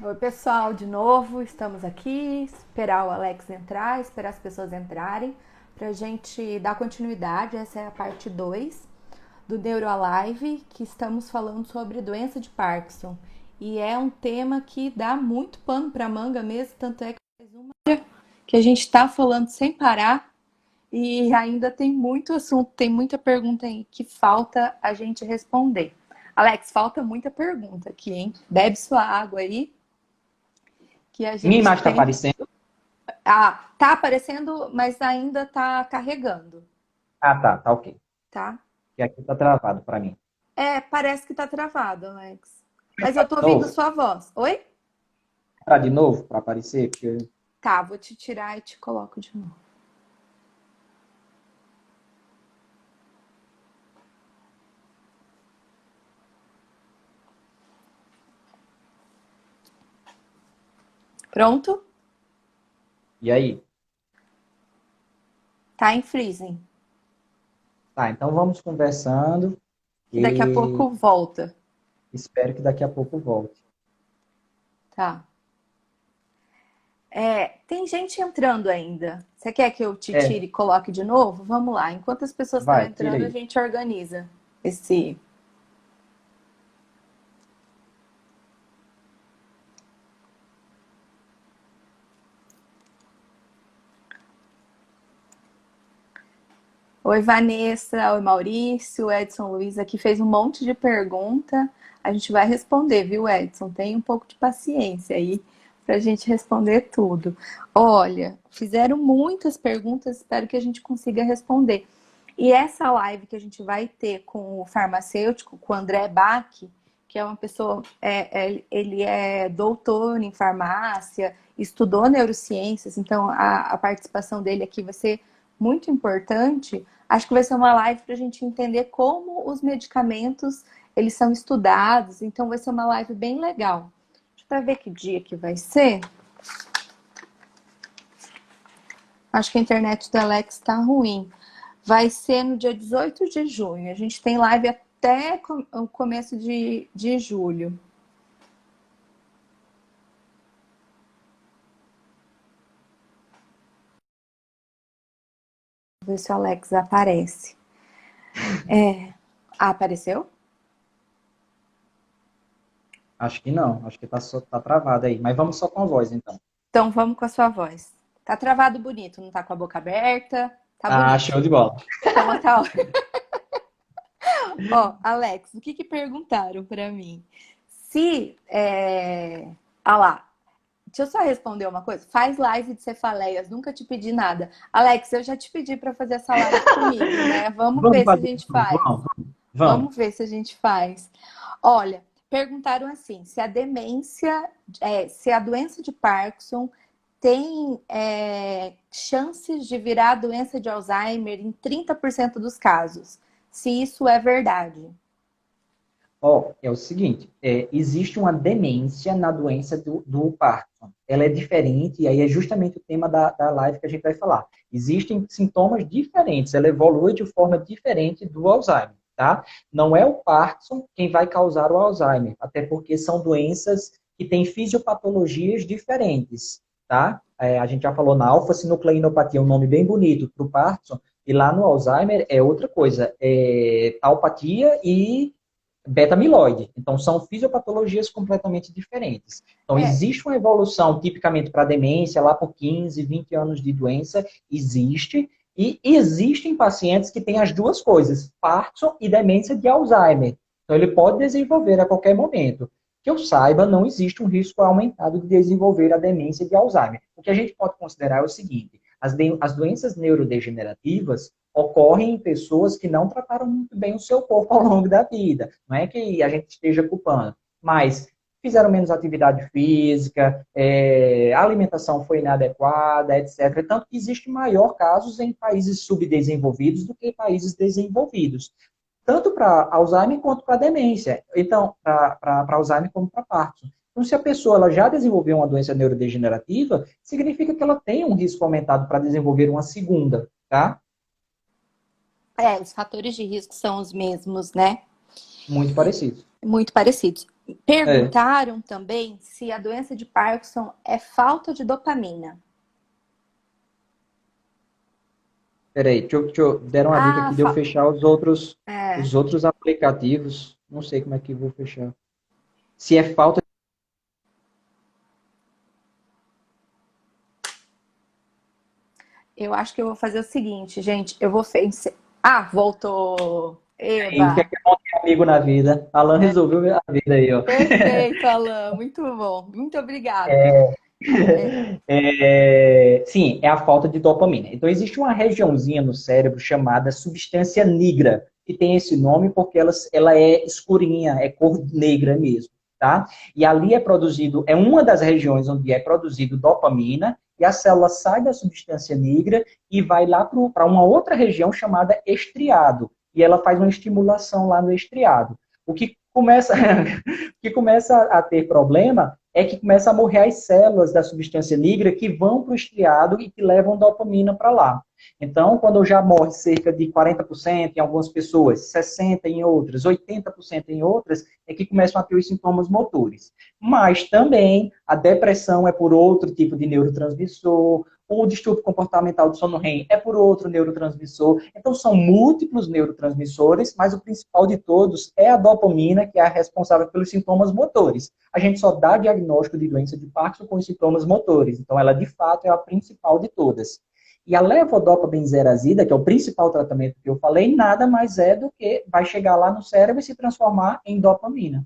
Oi, pessoal, de novo, estamos aqui, esperar o Alex entrar, esperar as pessoas entrarem, para a gente dar continuidade. Essa é a parte 2 do NeuroAlive, que estamos falando sobre doença de Parkinson. E é um tema que dá muito pano para manga mesmo, tanto é que faz uma que a gente está falando sem parar e ainda tem muito assunto, tem muita pergunta aí que falta a gente responder. Alex, falta muita pergunta aqui, hein? Bebe sua água aí que a Minha gente imagem está tem. aparecendo? Ah, tá aparecendo, mas ainda tá carregando, Ah, tá ok. tá? Que aqui tá travado para mim. É, parece que tá travado, Alex. Mas Tá eu de tô ouvindo novo? sua voz. Oi? Tá de novo para aparecer? Porque... Tá, vou te tirar e te coloco de novo. Pronto? E aí? Tá em freezing. Tá, então vamos conversando Que daqui a e pouco volta. espero que daqui a pouco volte. Tá. É, tem gente entrando ainda. Você quer que eu te É, tire e coloque de novo? Vamos lá. Enquanto as pessoas estão vai, tira entrando, a aí. gente organiza esse. Oi, Vanessa. Oi, Maurício. Edson Luiz aqui fez um monte de pergunta. A gente vai responder, viu, Edson? Tem um pouco de paciência aí para a gente responder tudo. Olha, fizeram muitas perguntas, espero que a gente consiga responder. E essa live que a gente vai ter com o farmacêutico, com o André Bach, que é uma pessoa, ele é doutor em farmácia, estudou neurociências, então a participação dele aqui vai ser muito importante. Acho que vai ser uma live para a gente entender como os medicamentos eles são estudados, então vai ser uma live bem legal. Deixa eu ver que dia que vai ser. Acho que a internet do Alex está ruim. Vai ser no dia 18 de junho. A gente tem live até o começo de julho. Vou ver se o Alex aparece. Ah, apareceu? Acho que não, acho que tá travado aí. Mas vamos só com a voz, então. Então vamos com a sua voz. Tá travado bonito, não tá com a boca aberta. Tá Ah, show bonito. de bola. Então tá. Ó, Alex, o que que perguntaram para mim? Se. Ah lá, deixa eu só responder uma coisa. Faz live de cefaleias, nunca te pedi nada. Alex, eu já te pedi para fazer essa live comigo, né? Vamos Vamos ver se a fazer gente isso? faz. Vamos. Vamos ver se a gente faz. Olha, perguntaram assim: se a demência, se a doença de Parkinson tem chances de virar doença de Alzheimer em 30% dos casos. Se isso é verdade. Ó, é o seguinte, existe uma demência na doença do Parkinson. Ela é diferente, e aí é justamente o tema da live que a gente vai falar. Existem sintomas diferentes, ela evolui de forma diferente do Alzheimer, tá? Não é o Parkinson quem vai causar o Alzheimer, até porque são doenças que têm fisiopatologias diferentes, tá? A gente já falou na alfa-sinucleinopatia, um nome bem bonito para o Parkinson, e lá no Alzheimer é outra coisa, é taupatia e beta-amiloide. Então, são fisiopatologias completamente diferentes. Então, É, existe uma evolução, tipicamente para demência, lá por 15, 20 anos de doença, existe. E existem pacientes que têm as duas coisas, Parkinson e demência de Alzheimer. Então, ele pode desenvolver a qualquer momento. Que eu saiba, não existe um risco aumentado de desenvolver a demência de Alzheimer. O que a gente pode considerar é o seguinte: as doenças neurodegenerativas ocorrem em pessoas que não trataram muito bem o seu corpo ao longo da vida. Não é que a gente esteja culpando, mas fizeram menos atividade física, a alimentação foi inadequada, etc. Tanto que existe maior casos em países subdesenvolvidos do que em países desenvolvidos. Tanto para Alzheimer quanto para demência. Então, para Alzheimer como para Parkinson. Então, se a pessoa ela já desenvolveu uma doença neurodegenerativa, significa que ela tem um risco aumentado para desenvolver uma segunda, tá? os fatores de risco são os mesmos, né? Muito parecido. Muito parecidos. É. Perguntaram também se a doença de Parkinson é falta de dopamina. Peraí, deram uma dica Ah, aqui de eu fechar é, os outros aplicativos. Não sei como é que eu vou fechar. Se é falta. eu acho que eu vou fazer o seguinte, gente. Eu vou. Ah, voltou! O que é Eba! que é bom ter amigo na vida? Alan resolveu a vida aí, ó. Perfeito, Alan. Muito bom. Muito obrigada. É, Sim, é a falta de dopamina. Então, existe uma regiãozinha no cérebro chamada substância nigra, que tem esse nome porque ela é escurinha, é cor negra mesmo, tá? E ali é produzido, é uma das regiões onde é produzido dopamina, e a célula sai da substância negra e vai lá para uma outra região chamada estriado, e ela faz uma estimulação lá no estriado. O que começa, o que começa a ter problema é que começa a morrer as células da substância negra que vão para o estriado e que levam dopamina para lá. Então, quando já morre cerca de 40% em algumas pessoas, 60% em outras, 80% em outras, é que começam a ter os sintomas motores. Mas também a depressão é por outro tipo de neurotransmissor, o distúrbio comportamental do sono REM é por outro neurotransmissor. Então, são múltiplos neurotransmissores, mas o principal de todos é a dopamina, que é a responsável pelos sintomas motores. A gente só dá diagnóstico de doença de Parkinson com os sintomas motores. Então, ela, de fato, é a principal de todas. E a levodopa-benzerazida, que é o principal tratamento que eu falei, nada mais é do que vai chegar lá no cérebro e se transformar em dopamina,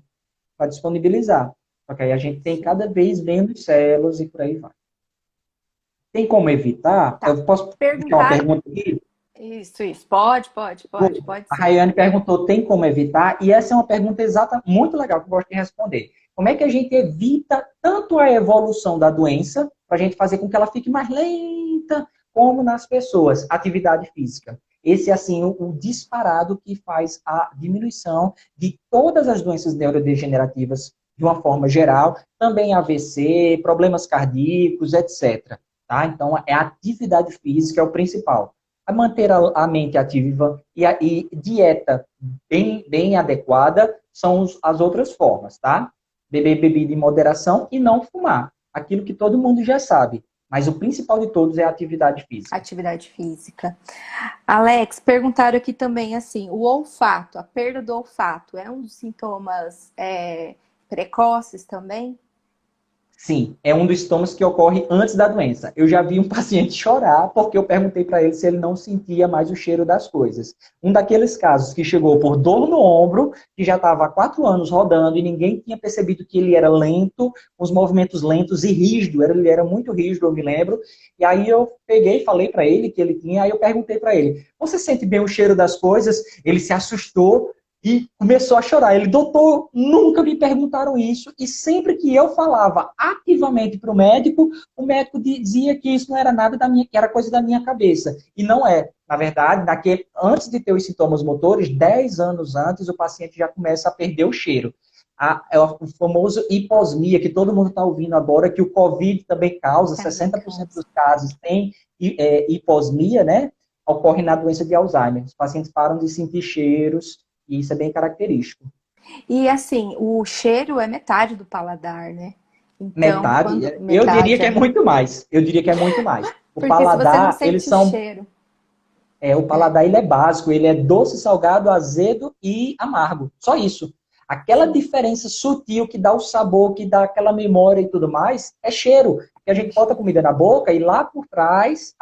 para disponibilizar. Só que aí a gente tem sim. cada vez menos células e por aí vai. Tem como evitar? Tá. Eu posso deixar uma Perguntaram. pergunta aqui? Isso. Pode A sim. Rayane perguntou, tem como evitar? E essa é uma pergunta exata, muito legal, que eu gosto de responder. Como é que a gente evita tanto a evolução da doença, para a gente fazer com que ela fique mais lenta, como nas pessoas? Atividade física. Esse é, assim, o disparado que faz a diminuição de todas as doenças neurodegenerativas de uma forma geral, também AVC, problemas cardíacos, etc. Tá? Então, é a atividade física é o principal. A manter a mente ativa e dieta bem adequada são as outras formas, tá? Beber bebida em moderação e não fumar. Aquilo que todo mundo já sabe. Mas o principal de todos é a atividade física. Atividade física. Alex, perguntaram aqui também assim, o olfato, a perda do olfato é um dos sintomas precoces também? Sim, é um dos sintomas que ocorre antes da doença. Eu já vi um paciente chorar porque eu perguntei para ele se ele não sentia mais o cheiro das coisas. Um daqueles casos que chegou por dor no ombro, que já estava há 4 anos rodando e ninguém tinha percebido que ele era lento, com os movimentos lentos e rígido. Ele era muito rígido, eu me lembro. E aí eu peguei, falei para ele que ele tinha, aí eu perguntei para ele: você sente bem o cheiro das coisas? Ele se assustou e começou a chorar. Ele, doutor, nunca me perguntaram isso. E sempre que eu falava ativamente para o médico dizia que isso não era nada da minha, que era coisa da minha cabeça. E não é. Na verdade, antes de ter os sintomas motores, 10 anos antes, o paciente já começa a perder o cheiro. É o famoso hiposmia, que todo mundo está ouvindo agora, que o Covid também causa, Também 60% causa. dos casos tem hiposmia, né? Ocorre na doença de Alzheimer. Os pacientes param de sentir cheiros, e isso é bem característico. E assim, o cheiro é metade do paladar, né? Então, Metade, quando eu diria metade que é muito mais. Eu diria que é muito mais. O porque se você não paladar, eles sente o são. cheiro, O paladar ele é básico, ele é doce, salgado, azedo e amargo. Só isso. Aquela sim, diferença sutil que dá o sabor, que dá aquela memória e tudo mais, é cheiro. Que a gente bota a comida na boca e lá por trás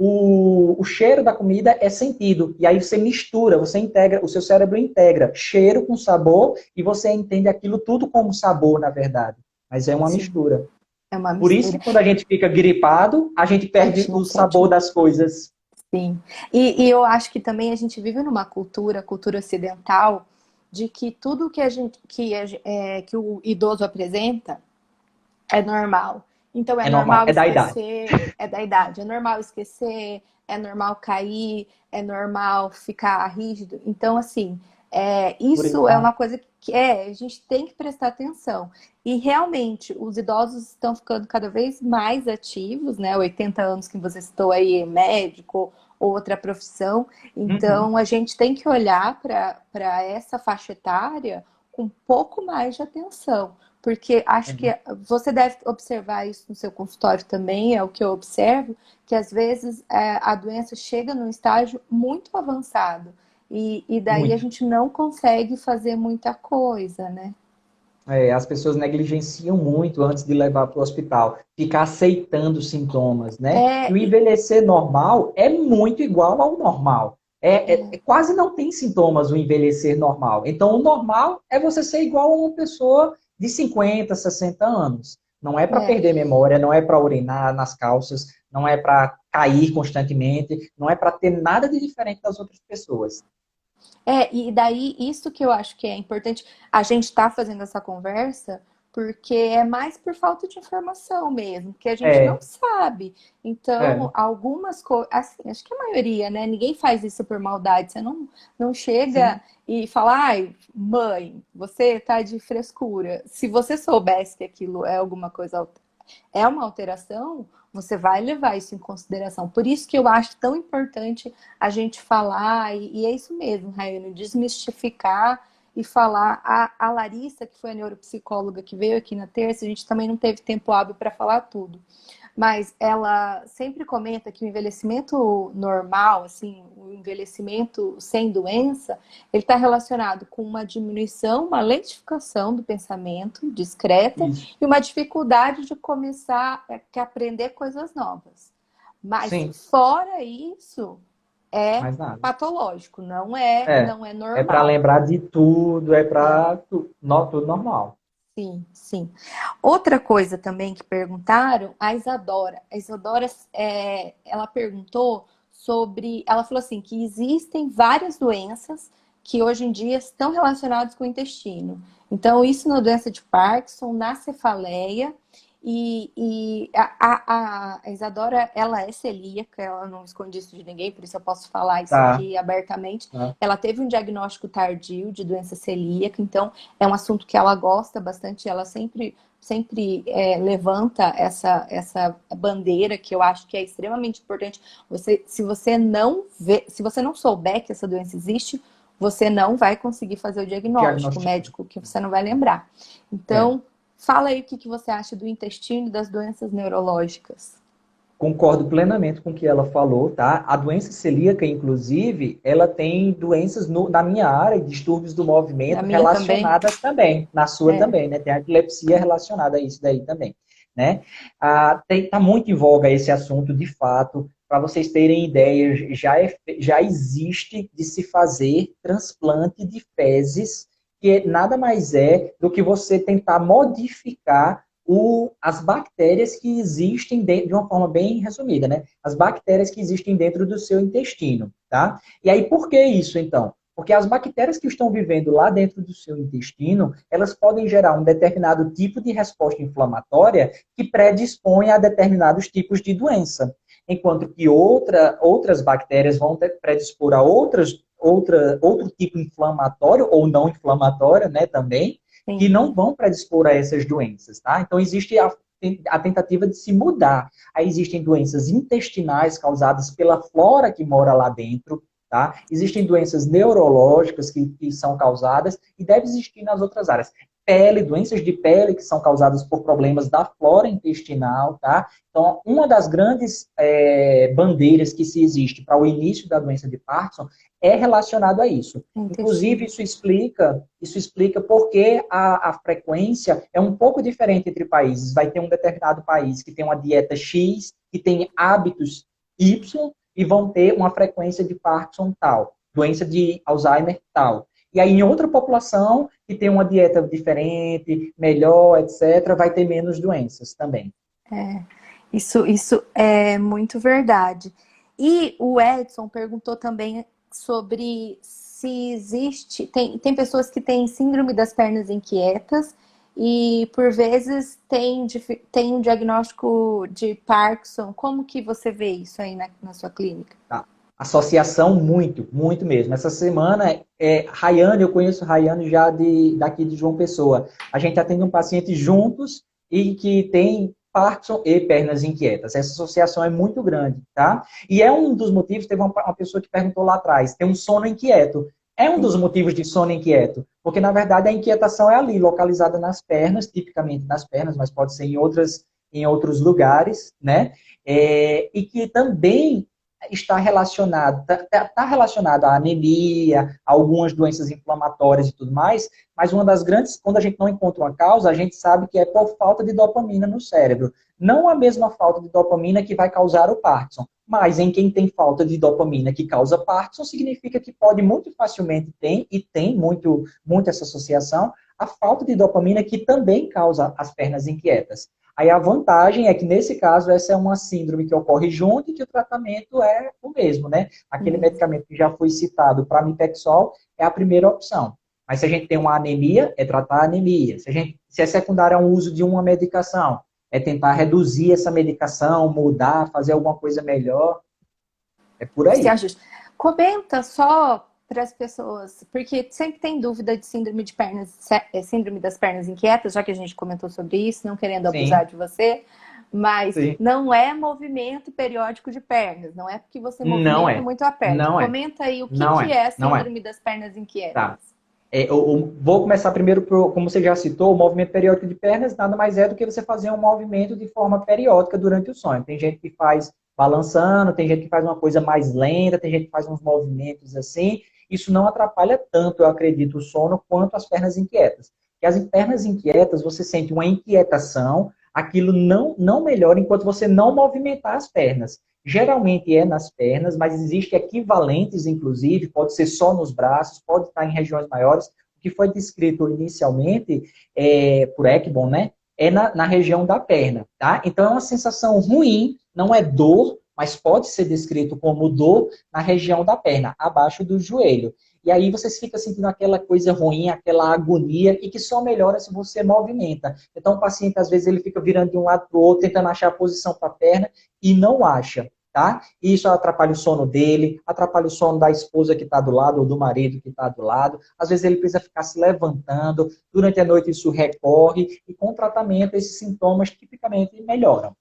o cheiro da comida é sentido. E aí você mistura, você integra, o seu cérebro integra cheiro com sabor e você entende aquilo tudo como sabor, na verdade. Mas é uma sim, mistura. é uma Por isso mistura. que quando a gente fica gripado, a gente A perde gente não o sente sabor muito. das coisas. Sim. E eu acho que também a gente vive numa cultura, cultura ocidental, de que tudo que a gente, que o idoso apresenta é normal. Então é É normal, normal é da idade. esquecer, é da idade, é normal esquecer, é normal cair, é normal ficar rígido. Então, assim, Por isso é exato. uma coisa que a gente tem que prestar atenção. E realmente, os idosos estão ficando cada vez mais ativos, né? 80 anos que você citou aí, médico ou outra profissão. Uhum. Então, a gente tem que olhar para essa faixa etária com um pouco mais de atenção. Porque acho que você deve observar isso no seu consultório também, é o que eu observo, que às vezes a doença chega num estágio muito avançado. E daí a Muito. gente não consegue fazer muita coisa, né? As pessoas negligenciam muito antes de levar para o hospital, ficar aceitando os sintomas, né? E É, o envelhecer normal é muito igual ao normal. Quase não tem sintomas o envelhecer normal. Então, o normal é você ser igual a uma pessoa de 50, 60 anos. Não é para é, perder memória, não é para urinar nas calças, não é para cair constantemente, não é para ter nada de diferente das outras pessoas. e daí isso que eu acho que é importante a gente estar fazendo essa conversa, porque é mais por falta de informação mesmo, que a gente não É, sabe. Então, é, algumas coisas, assim, acho que a maioria, né? Ninguém faz isso por maldade. Você não chega sim, e fala, ai, mãe, você tá de frescura. Se você soubesse que aquilo é alguma coisa é uma alteração, você vai levar isso em consideração. Por isso que eu acho tão importante a gente falar, e é isso mesmo, Raiane, desmistificar e falar. A Larissa, que foi a neuropsicóloga que veio aqui na terça, a gente também não teve tempo hábil para falar tudo. Mas ela sempre comenta que o envelhecimento normal, assim, o envelhecimento sem doença, ele está relacionado com uma diminuição, uma lentificação do pensamento discreta isso. e uma dificuldade de começar a aprender coisas novas. Mas Sim, fora isso, é mais nada. patológico, É, não é é para normal. lembrar de tudo, é É. para tudo normal. Sim, sim. Outra coisa também que perguntaram, a Isadora. A Isadora, ela perguntou sobre. Ela falou assim: que existem várias doenças que hoje em dia estão relacionadas com o intestino. Então, isso na doença de Parkinson, na cefaleia. A Isadora, ela é celíaca, ela não esconde isso de ninguém, por isso eu posso falar isso Tá, aqui abertamente. tá. Ela teve um diagnóstico tardio de doença celíaca, então é um assunto que ela gosta bastante, ela sempre levanta essa bandeira que eu acho que é extremamente importante. Se você não vê, se você não souber que essa doença existe, você não vai conseguir fazer o diagnóstico Diagnóstico. médico, que você não vai lembrar. É. Então, fala aí o que você acha do intestino e das doenças neurológicas. Concordo plenamente com o que ela falou, tá? A doença celíaca, inclusive, ela tem doenças na minha área, distúrbios do Na movimento minha também. relacionadas também, na sua É. também, né? Tem a epilepsia relacionada a isso daí também, né? Tá muito em voga esse assunto, de fato. Para vocês terem ideia, já existe de se fazer transplante de fezes, que nada mais é do que você tentar modificar as bactérias que existem dentro, de uma forma bem resumida, né? As bactérias que existem dentro do seu intestino, tá? E aí, por que isso, então? Porque as bactérias que estão vivendo lá dentro do seu intestino, elas podem gerar um determinado tipo de resposta inflamatória que predispõe a determinados tipos de doença. Enquanto que outras bactérias vão predispor a outro tipo inflamatório ou não inflamatório, né, também, que Sim. não vão predispor a essas doenças, tá? Então, existe a tentativa de se mudar. Aí existem doenças intestinais causadas pela flora que mora lá dentro, tá? Existem doenças neurológicas que são causadas e deve existir nas outras áreas. Doenças de pele que são causadas por problemas da flora intestinal, tá? Então, uma das grandes bandeiras que se existe para o início da doença de Parkinson é relacionado a isso. Inclusive, Intestino. isso explica por que a frequência é um pouco diferente entre países. Vai ter um determinado país que tem uma dieta X, que tem hábitos Y, e vão ter uma frequência de Parkinson tal, doença de Alzheimer tal. E aí, em outra população que tem uma dieta diferente, melhor, etc., vai ter menos doenças também. Isso é muito verdade. E o Edson perguntou também sobre se existe. Tem pessoas que têm síndrome das pernas inquietas e, por vezes, tem um diagnóstico de Parkinson. Como que você vê isso aí na sua clínica? Tá? Associação, muito, muito mesmo. Essa semana, Rayane, eu conheço Rayane já daqui de João Pessoa. A gente atende um paciente juntos e que tem Parkinson e pernas inquietas. Essa associação é muito grande, tá? E é um dos motivos, teve uma pessoa que perguntou lá atrás, tem um sono inquieto. é um dos motivos de sono inquieto, porque na verdade a inquietação é ali, localizada nas pernas, tipicamente nas pernas, mas pode ser em outros lugares, né? E que também está relacionado, tá relacionado à anemia, a algumas doenças inflamatórias e tudo mais, mas uma das grandes, quando a gente não encontra uma causa, a gente sabe que é por falta de dopamina no cérebro. Não a mesma falta de dopamina que vai causar o Parkinson, mas em quem tem falta de dopamina que causa Parkinson, significa que pode muito facilmente ter, e tem muito essa associação, a falta de dopamina que também causa as pernas inquietas. Aí a vantagem é que, nesse caso, essa é uma síndrome que ocorre junto e que o tratamento é o mesmo, né? Aquele medicamento que já foi citado para Mipexol é a primeira opção. Mas se a gente tem uma anemia, é tratar a anemia. Se é secundário ao uso de uma medicação, é tentar reduzir essa medicação, mudar, fazer alguma coisa melhor. É por Se aí. ajuste. Comenta só para as pessoas, porque sempre tem dúvida de síndrome de pernas, síndrome das pernas inquietas, já que a gente comentou sobre isso, não querendo abusar Sim, de você, mas sim. não é movimento periódico de pernas, não é porque você Não movimenta é. muito a perna. Não é. Comenta aí o que Não que é. é a Não é. síndrome das pernas inquietas. Tá. Eu vou começar primeiro, como você já citou, o movimento periódico de pernas nada mais é do que você fazer um movimento de forma periódica durante o sonho. Tem gente que faz balançando, tem gente que faz uma coisa mais lenta, tem gente que faz uns movimentos assim. Isso não atrapalha tanto, eu acredito, o sono quanto as pernas inquietas. Porque as pernas inquietas, você sente uma inquietação, aquilo não melhora enquanto você não movimentar as pernas. Geralmente é nas pernas, mas existe equivalentes, inclusive, pode ser só nos braços, pode estar em regiões maiores. O que foi descrito inicialmente por Ekbom, né? É na região da perna, tá? Então é uma sensação ruim, não é dor, mas pode ser descrito como dor na região da perna, abaixo do joelho. E aí você fica sentindo aquela coisa ruim, aquela agonia, e que só melhora se você movimenta. Então o paciente, às vezes, ele fica virando de um lado para o outro, tentando achar a posição para a perna, e não acha. Tá? E isso atrapalha o sono dele, atrapalha o sono da esposa que está do lado, ou do marido que está do lado. Às vezes ele precisa ficar se levantando, durante a noite isso recorre, e com o tratamento esses sintomas tipicamente melhoram.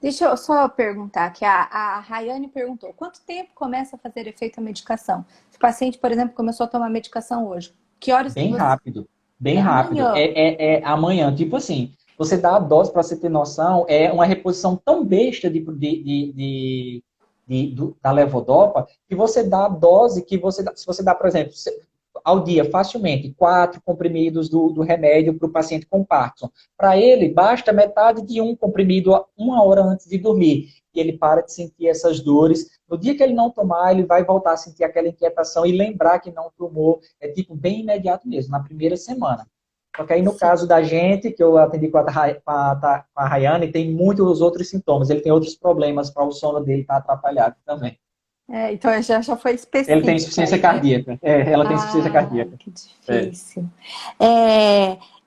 Deixa eu só perguntar, que a Rayane perguntou, quanto tempo começa a fazer efeito a medicação? Se o paciente, por exemplo, começou a tomar medicação hoje, que horas que Bem você... rápido, bem É rápido. amanhã. É amanhã, tipo assim, você dá a dose, para você ter noção, é uma reposição tão besta da levodopa, que você dá a dose que você dá, se você dá, por exemplo, ao dia, facilmente, 4 comprimidos do remédio para o paciente com Parkinson. Para ele, basta metade de um comprimido 1 hora antes de dormir. E ele para de sentir essas dores. No dia que ele não tomar, ele vai voltar a sentir aquela inquietação e lembrar que não tomou. É tipo bem imediato mesmo, na primeira semana. Só que aí no Sim. caso da gente, que eu atendi com a Rayane, tem muitos outros sintomas. Ele tem outros problemas para o sono dele estar atrapalhado também. Então já foi Ele tem específico insuficiência aí, né? cardíaca. Ela tem insuficiência Ah, cardíaca. que É. difícil.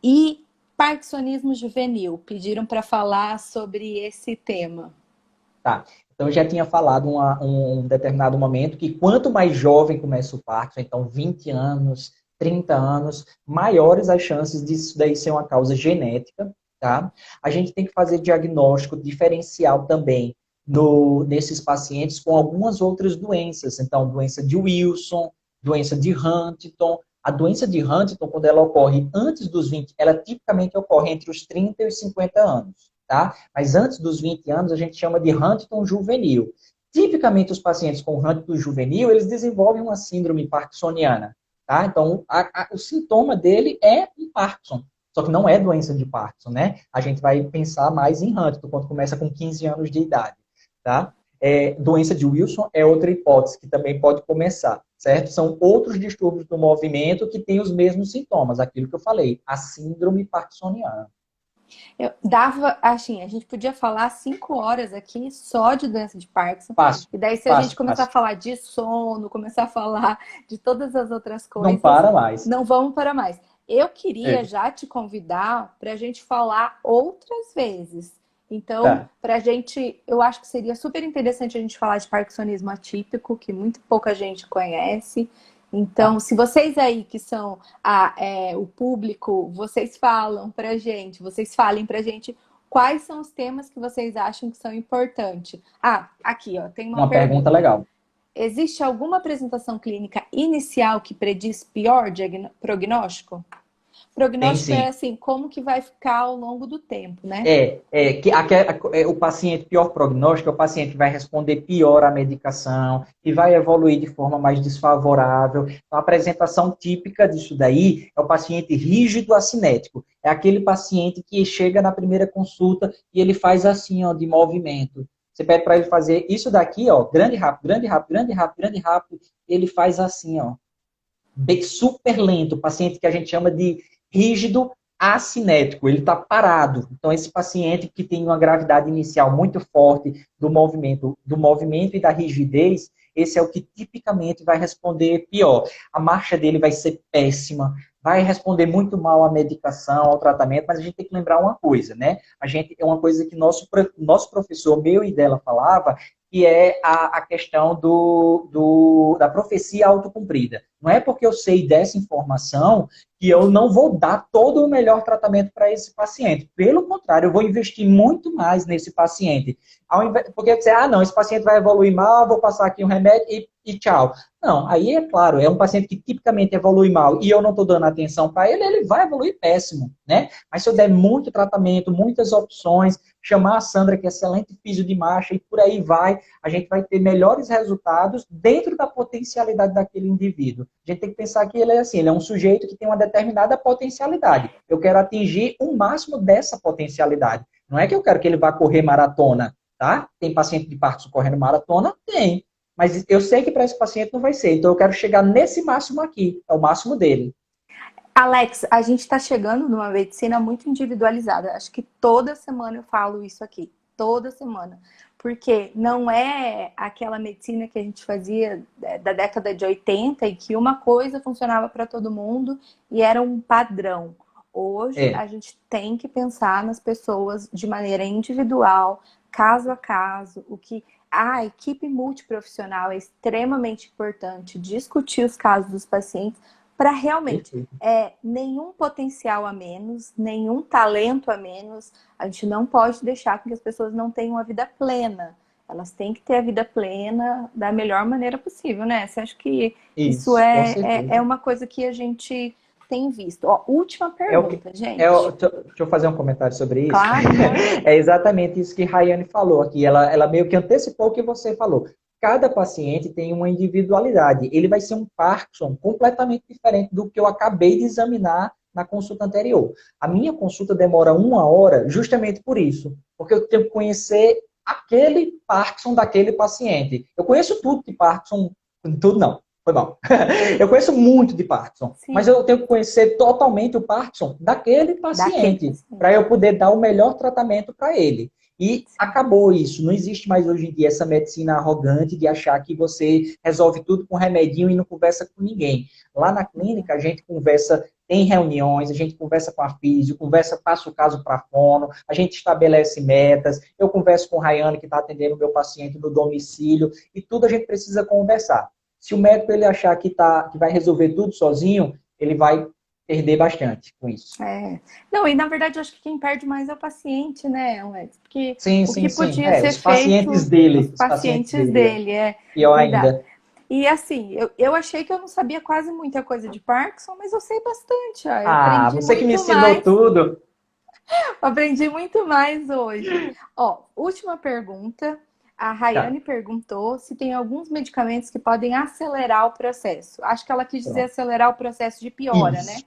E parkinsonismo juvenil, pediram para falar sobre esse tema. Tá. Então, eu já tinha falado um determinado momento que quanto mais jovem começa o Parkinson, então 20 anos, 30 anos, maiores as chances disso daí ser uma causa genética, tá? A gente tem que fazer diagnóstico diferencial também nesses pacientes com algumas outras doenças. Então, doença de Wilson, doença de Huntington. A doença de Huntington, quando ela ocorre antes dos 20, ela tipicamente ocorre entre os 30 e os 50 anos. Tá? Mas antes dos 20 anos, a gente chama de Huntington juvenil. Tipicamente, os pacientes com Huntington juvenil, eles desenvolvem uma síndrome parkinsoniana. Tá? Então, o sintoma dele é um Parkinson. Só que não é doença de Parkinson, né? A gente vai pensar mais em Huntington, quando começa com 15 anos de idade. Tá? Doença de Wilson é outra hipótese que também pode começar, certo? São outros distúrbios do movimento que têm os mesmos sintomas, aquilo que eu falei, a síndrome parkinsoniana. Eu dava, assim, a gente podia falar 5 horas aqui só de doença de Parkinson. Fácil, E daí, se a gente fácil, começar a fácil. falar de sono, começar a falar de todas as outras Não coisas, para mais. não vamos para mais. Eu queria É. já te convidar para a gente falar outras vezes. Então, Tá. para a gente, eu acho que seria super interessante a gente falar de parkinsonismo atípico, que muito pouca gente conhece. Então, Tá. se vocês aí que são o público, vocês falam pra gente, vocês falem pra gente quais são os temas que vocês acham que são importantes. Ah, aqui, ó, tem uma Uma pergunta pergunta. legal. existe alguma apresentação clínica inicial que prediz pior prognóstico? Tem Prognóstico é sim. assim, como que vai ficar ao longo do tempo, né? O paciente pior prognóstico é o paciente que vai responder pior à medicação, que vai evoluir de forma mais desfavorável. Então, a apresentação típica disso daí é o paciente rígido acinético. É aquele paciente que chega na primeira consulta e ele faz assim, ó, de movimento. Você pede para ele fazer isso daqui, ó, grande, rápido, grande, rápido, grande, rápido, grande, rápido. Ele faz assim, ó, bem, super lento, paciente que a gente chama de rígido acinético, ele está parado. Então, esse paciente que tem uma gravidade inicial muito forte do movimento e da rigidez, esse é o que tipicamente vai responder pior. A marcha dele vai ser péssima, vai responder muito mal à medicação, ao tratamento, mas a gente tem que lembrar uma coisa, né? É uma coisa que nosso professor, meu e dela, falava, que é a questão da profecia autocumprida. Não é porque eu sei dessa informação que eu não vou dar todo o melhor tratamento para esse paciente. Pelo contrário, eu vou investir muito mais nesse paciente. Porque você, não, esse paciente vai evoluir mal, vou passar aqui um remédio e tchau. Não, aí é claro, é um paciente que tipicamente evolui mal e eu não estou dando atenção para ele, ele vai evoluir péssimo, né? Mas se eu der muito tratamento, muitas opções, chamar a Sandra, que é excelente físio de marcha, e por aí vai, a gente vai ter melhores resultados dentro da potencialidade daquele indivíduo. A gente tem que pensar que ele é assim, ele é um sujeito que tem uma determinada potencialidade. Eu quero atingir o máximo dessa potencialidade. Não é que eu quero que ele vá correr maratona, tá? Tem paciente de Parkinson correndo maratona? Tem. Mas eu sei que para esse paciente não vai ser. Então eu quero chegar nesse máximo aqui. É o máximo dele. Alex, a gente está chegando numa medicina muito individualizada. Acho que toda semana eu falo isso aqui. Toda semana. Porque não é aquela medicina que a gente fazia da década de 80 em que uma coisa funcionava para todo mundo e era um padrão. Hoje É. a gente tem que pensar nas pessoas de maneira individual, caso a caso, o que a equipe multiprofissional é extremamente importante discutir os casos dos pacientes para realmente Perfeito. nenhum potencial a menos, nenhum talento a menos. A gente não pode deixar com que as pessoas não tenham a vida plena. Elas têm que ter a vida plena da melhor maneira possível, né? Você acha que isso Isso, com certeza. é uma coisa que a gente tem visto? Ó, última É o que, pergunta, gente. deixa eu fazer um comentário sobre isso. Claro, claro. É exatamente isso que Rayane falou aqui. Ela meio que antecipou o que você falou. Cada paciente tem uma individualidade. Ele vai ser um Parkinson completamente diferente do que eu acabei de examinar na consulta anterior. A minha consulta demora 1 hora justamente por isso. Porque eu tenho que conhecer aquele Parkinson daquele paciente. Eu conheço tudo de Parkinson, tudo não, foi mal. Eu conheço muito de Parkinson, mas Sim, eu tenho que conhecer totalmente o Parkinson daquele daquele paciente, para paciente. eu poder dar o melhor tratamento para ele. E Sim. acabou isso. Não existe mais hoje em dia essa medicina arrogante de achar que você resolve tudo com remedinho e não conversa com ninguém. Lá na clínica, a gente conversa, tem reuniões, a gente conversa com a físio, passa o caso para a fono, a gente estabelece metas, eu converso com o Rayane, que está atendendo o meu paciente no domicílio, e tudo a gente precisa conversar. Se o médico ele achar que vai resolver tudo sozinho, ele vai perder bastante com isso. Não, e na verdade eu acho que quem perde mais é o paciente, né, Alex? Porque Sim, o sim, que sim. podia ser feito, os Os pacientes pacientes dele, dele, é pior verdade. ainda. E assim, eu achei que eu não sabia quase muita coisa de Parkinson, mas eu sei bastante, ó. Eu Ah, aprendi você que me muito ensinou mais, tudo. aprendi muito mais hoje. Ó, última pergunta. A Tá, Rayane perguntou se tem alguns medicamentos que podem acelerar o processo. Acho que ela quis dizer pronto. acelerar o processo de piora, Isso. né?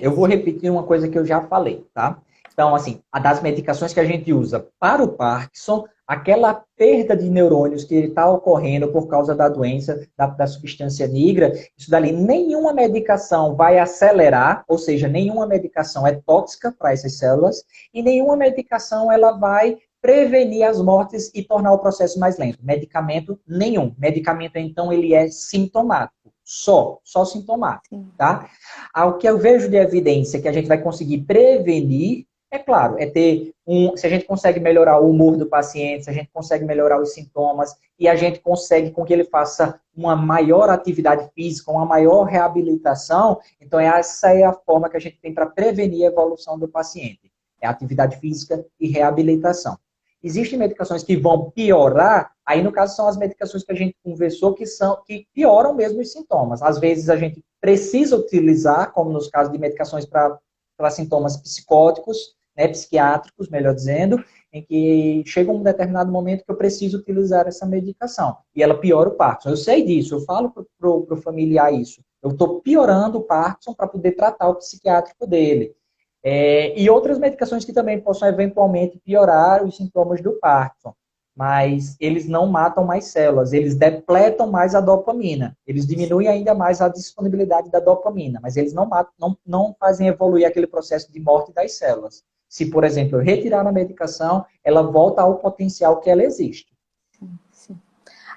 Eu vou Isso. repetir uma coisa que eu já falei, tá? Então, assim, a das medicações que a gente usa para o Parkinson, aquela perda de neurônios que está ocorrendo por causa da doença, da substância negra, isso dali, nenhuma medicação vai acelerar, ou seja, nenhuma medicação é tóxica para essas células, e nenhuma medicação ela vai prevenir as mortes e tornar o processo mais lento. Medicamento nenhum. Medicamento, então, ele é sintomático. Só sintomático, Sim. tá? Ao que eu vejo de evidência que a gente vai conseguir prevenir, é claro, se a gente consegue melhorar o humor do paciente, se a gente consegue melhorar os sintomas e a gente consegue com que ele faça uma maior atividade física, uma maior reabilitação, então essa é a forma que a gente tem para prevenir a evolução do paciente. É atividade física e reabilitação. Existem medicações que vão piorar Aí, no caso, são as medicações que a gente conversou que pioram mesmo os sintomas. Às vezes, a gente precisa utilizar, como nos casos de medicações para sintomas psicóticos, né, psiquiátricos, melhor dizendo, em que chega um determinado momento que eu preciso utilizar essa medicação. E ela piora o Parkinson. Eu sei disso, eu falo para o familiar isso. Eu estou piorando o Parkinson para poder tratar o psiquiátrico dele. E outras medicações que também possam eventualmente piorar os sintomas do Parkinson. Mas eles não matam mais células, eles depletam mais a dopamina. Eles diminuem ainda mais a disponibilidade da dopamina, mas eles não matam, não fazem evoluir aquele processo de morte das células. Se, por exemplo, eu retirar a medicação, ela volta ao potencial que ela existe. Sim.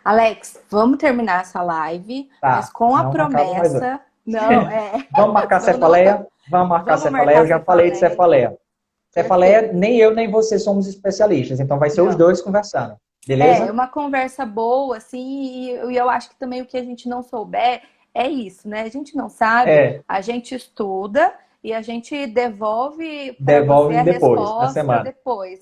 Alex, vamos terminar essa live, mas Tá, com a não acaba mais hoje. promessa. Não, é. Vamos marcar cefaleia? Vamos marcar Vamos cefaleia, marcar eu já falei de cefaleia. cefaleia. Cefaleia, Perfeito. nem eu nem você somos especialistas, então vai ser os Não. dois conversando. É Beleza? uma conversa boa, assim, e eu acho que também o que a gente não souber é isso, né? A gente não sabe, É, a gente estuda e a gente devolve para você devolve a depois, na resposta semana. depois,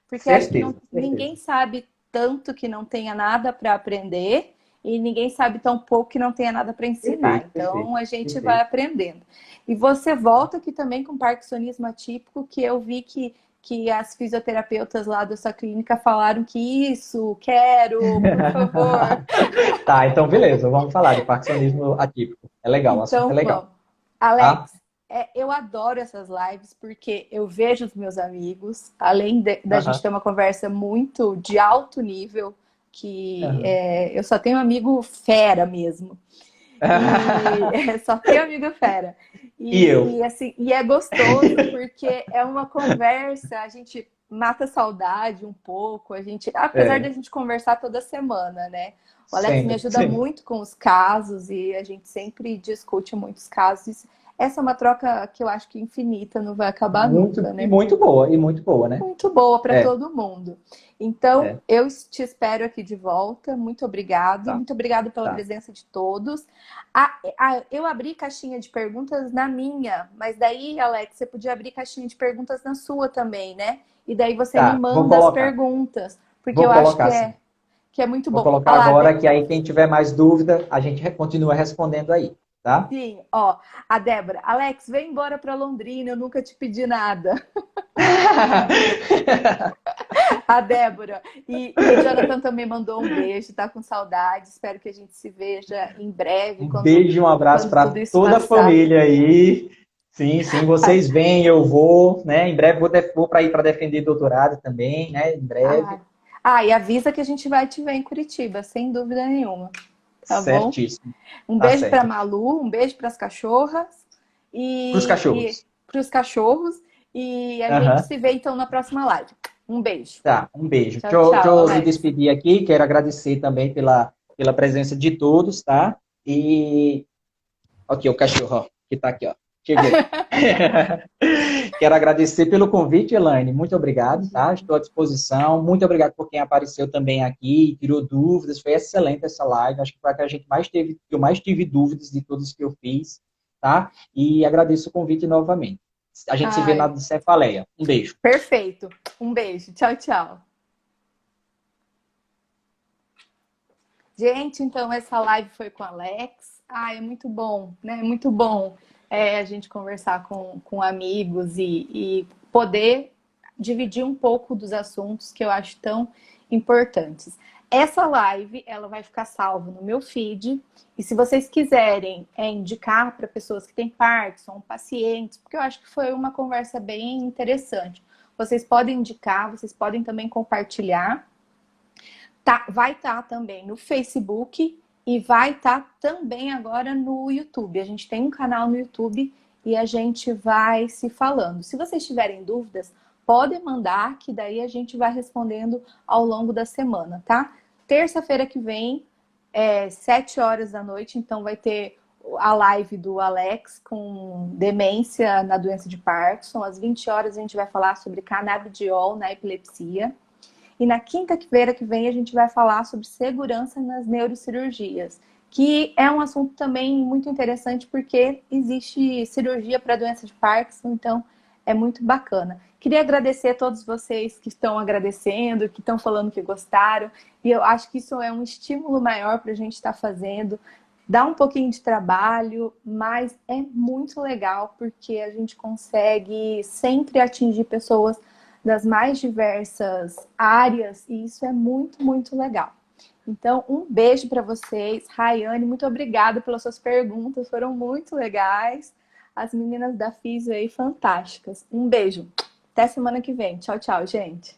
porque acho que não, Certeza, ninguém certeza. sabe tanto que não tenha nada para aprender e ninguém sabe tão pouco que não tenha nada para ensinar. Perfeito, perfeito, Então a gente vai perfeito. aprendendo. E você volta aqui também com parkinsonismo atípico, que eu vi que as fisioterapeutas lá da sua clínica falaram que isso, quero, por favor. Tá, então beleza, vamos falar de parkinsonismo atípico. É legal, o assunto é Então, legal, vamos. tá? Alex, eu adoro essas lives porque eu vejo os meus amigos, além da gente Aham, ter uma conversa muito de alto nível, que aham. eu só tenho amigo fera mesmo. E só tenho amigo fera. E eu? Assim, e é gostoso porque é uma conversa, a gente mata a saudade um pouco, a gente, apesar de É, a gente conversar toda semana, né? O Alex me sempre, ajuda sempre. muito com os casos e a gente sempre discute muitos casos. Essa é uma troca que eu acho que infinita, não vai acabar Muito, nunca, e né? muito boa, né? Muito boa para É, todo mundo. Então, é, eu te espero aqui de volta. Muito obrigado. tá, Muito obrigado pela tá. presença de todos. Eu abri caixinha de perguntas na minha, mas daí, Alex, você podia abrir caixinha de perguntas na sua também, né? E daí você me Tá, vou manda as colocar. perguntas, porque eu Vou acho colocar sim. que é muito Vou bom. colocar Olha lá, agora, que aí quem tiver mais dúvida, a gente continua respondendo aí, tá? sim, ó, a Débora. Alex, vem embora para Londrina, eu nunca te pedi nada. A Débora. E o Jonathan também mandou um beijo, tá com saudade. Espero que a gente se veja em breve, Um beijo e um abraço quando tudo para isso toda a passar. família aí. Sim, sim, vocês vêm, eu vou, né? Em breve vou para ir para defender doutorado também, né? Em breve. Ah, e avisa que a gente vai te ver em Curitiba, sem dúvida nenhuma. Tá bom? Certíssimo. Um Tá beijo para certo. Malu, um beijo para as cachorras Para os e cachorros. para os cachorros. E a gente Aham. se vê então na próxima live. Um beijo. Tá, um beijo. Tchau, Deixa tchau, eu me Alex. despedir aqui. Quero agradecer também pela presença de todos, tá? E aqui, o cachorro, ó, que tá aqui, ó. Chegou. Quero agradecer pelo convite, Elaine. Muito obrigado, tá? Imagina. Estou à disposição. Muito obrigado por quem apareceu também aqui, tirou dúvidas. Foi excelente essa live. Acho que foi a que a gente mais teve, que eu mais tive dúvidas de todas que eu fiz, tá? E agradeço o convite novamente. A gente se vê na Ai, Cefaleia. Um beijo. perfeito. Um beijo. Tchau, tchau. Gente, então essa live foi com o Alex. É muito bom, né? É muito bom a gente conversar com amigos e poder dividir um pouco dos assuntos que eu acho tão importantes. Essa live, ela vai ficar salva no meu feed. E se vocês quiserem indicar para pessoas que têm Parkinson, pacientes, porque eu acho que foi uma conversa bem interessante. Vocês podem indicar, vocês podem também compartilhar. Vai estar também no Facebook e vai estar também agora no YouTube. A gente tem um canal no YouTube e a gente vai se falando. Se vocês tiverem dúvidas, podem mandar, que daí a gente vai respondendo ao longo da semana, tá? Terça-feira que vem, 7 horas da noite, então vai ter a live do Alex com demência na doença de Parkinson. Às 20 horas a gente vai falar sobre canabidiol na epilepsia. E na quinta-feira que vem a gente vai falar sobre segurança nas neurocirurgias, que é um assunto também muito interessante porque existe cirurgia para doença de Parkinson, então é muito bacana. Queria agradecer a todos vocês que estão agradecendo, que estão falando que gostaram, e eu acho que isso é um estímulo maior para a gente estar fazendo. Dá um pouquinho de trabalho, mas é muito legal porque a gente consegue sempre atingir pessoas das mais diversas áreas e isso é muito, muito legal. Então, um beijo para vocês. Rayane, muito obrigada pelas suas perguntas, foram muito legais. As meninas da Físio aí, fantásticas. Um beijo. Até semana que vem. Tchau, tchau, gente.